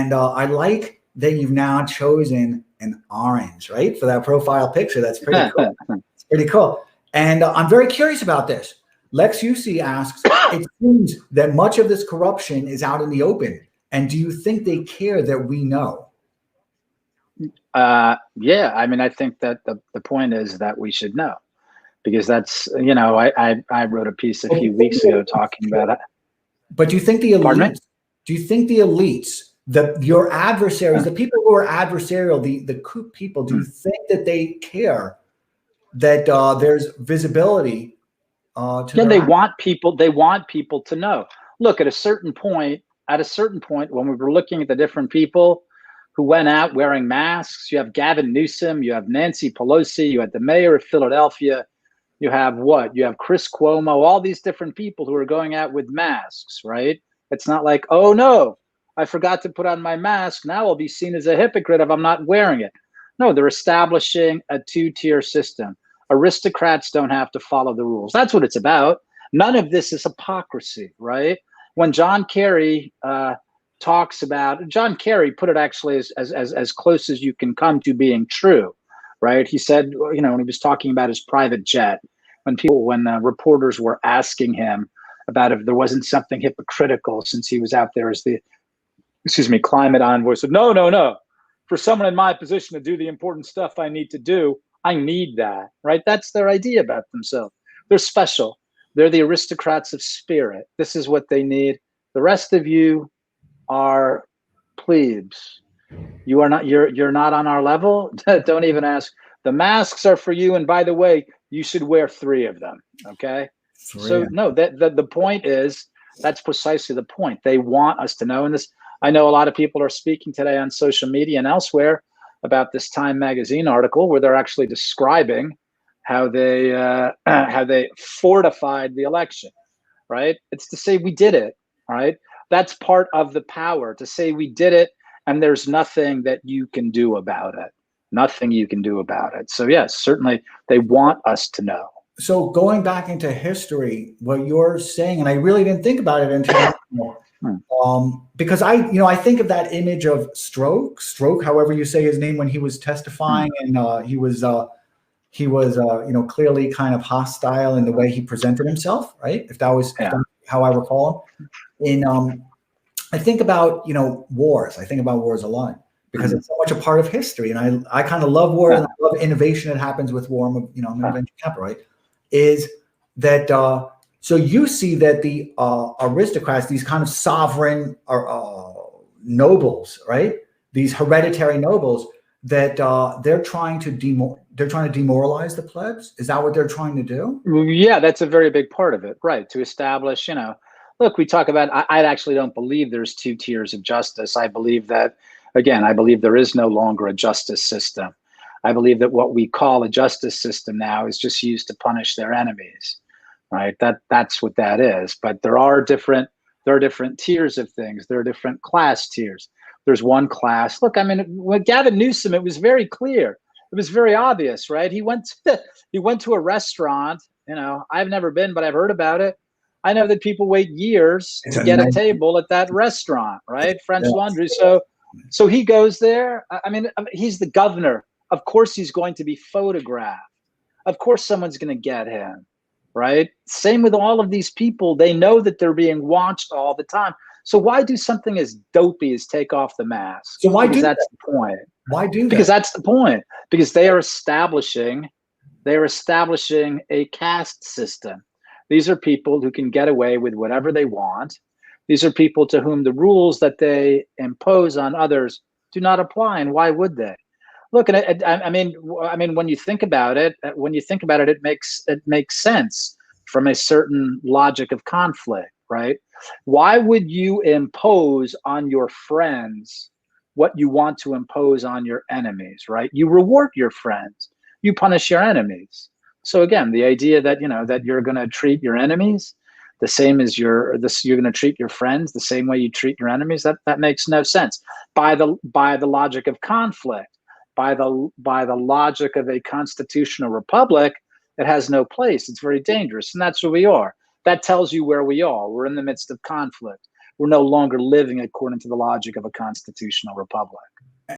And I like that you've now chosen an orange, right, for that profile picture. That's pretty cool. It's pretty cool. And I'm very curious about this. Lex UC asks, it seems that much of this corruption is out in the open. And do you think they care that we know? Yeah, I mean, I think that the point is that we should know, because that's, you know, I wrote a piece a few weeks ago talking about it. But do you think the elites, your adversaries, the people who are adversarial, the coup people, do you think that they care that there's visibility to they want people to know. Look, at a certain point, when we were looking at the different people who went out wearing masks, you have Gavin Newsom, you have Nancy Pelosi, you had the mayor of Philadelphia, you have Chris Cuomo, all these different people who are going out with masks, right? It's not like, oh no, I forgot to put on my mask. Now I'll be seen as a hypocrite if I'm not wearing it. No, they're establishing a two-tier system. Aristocrats don't have to follow the rules. That's what it's about. None of this is hypocrisy, right? When John Kerry talks about, John Kerry put it actually as close as you can come to being true, right? He said, you know, when he was talking about his private jet, when reporters were asking him about if there wasn't something hypocritical since he was out there as the, climate envoy, said, no. For someone in my position to do the important stuff I need to do, I need that, right? That's their idea about themselves. They're special. They're the aristocrats of spirit. This is what they need. The rest of you are plebes. You are not, you're not on our level. Don't even ask. The masks are for you. And by the way, you should wear 3 of them. Okay. So no, the point is, that's precisely the point. They want us to know. And this, I know a lot of people are speaking today on social media and elsewhere about this Time magazine article where they're actually describing how they fortified the election, right? It's to say we did it, right? That's part of the power, to say we did it and there's nothing that you can do about it. Nothing you can do about it. So yes, certainly they want us to know. So going back into history, what you're saying, and I really didn't think about it until because I think of that image of Stroke, however you say his name, when he was testifying and he was clearly kind of hostile in the way he presented himself, right? If that was how I recall him. I think about wars. I think about wars a lot because it's so much a part of history, and I kind of love wars and I love innovation that happens with war. I'm an venture capital, right? Is that so you see that the aristocrats, these kind of sovereign nobles, right? These hereditary nobles, that they're trying to demoralize the plebs. Is that what they're trying to do? Yeah, that's a very big part of it, right? To establish, look, we talk about, I actually don't believe there's 2 tiers of justice. I believe that, again, I believe there is no longer a justice system. I believe that what we call a justice system now is just used to punish their enemies, right? That's what that is. But there are different tiers of things. There are different class tiers. There's one class. Look, I mean, with Gavin Newsom, it was very clear. It was very obvious, right? He went to a restaurant. I've never been, but I've heard about it. I know that people wait years to get a table at that restaurant, right? French Laundry. So he goes there. I mean, he's the governor. Of course, he's going to be photographed. Of course, someone's going to get him, right? Same with all of these people. They know that they're being watched all the time. So why do something as dopey as take off the mask? So why do that? That's the point. Why do that? Because that's the point. Because they are establishing a caste system. These are people who can get away with whatever they want. These are people to whom the rules that they impose on others do not apply. And why would they? Look, and I mean, when you think about it, it makes sense from a certain logic of conflict, right? Why would you impose on your friends what you want to impose on your enemies, right? You reward your friends, you punish your enemies. So again, the idea that that you're going to treat your enemies the same as you're going to treat your friends the same way you treat your enemies, that makes no sense by the logic of conflict. By the logic of a constitutional republic, it has no place. It's very dangerous, and that's where we are. That tells you where we are. We're in the midst of conflict. we're no longer living according to the logic of a constitutional republic.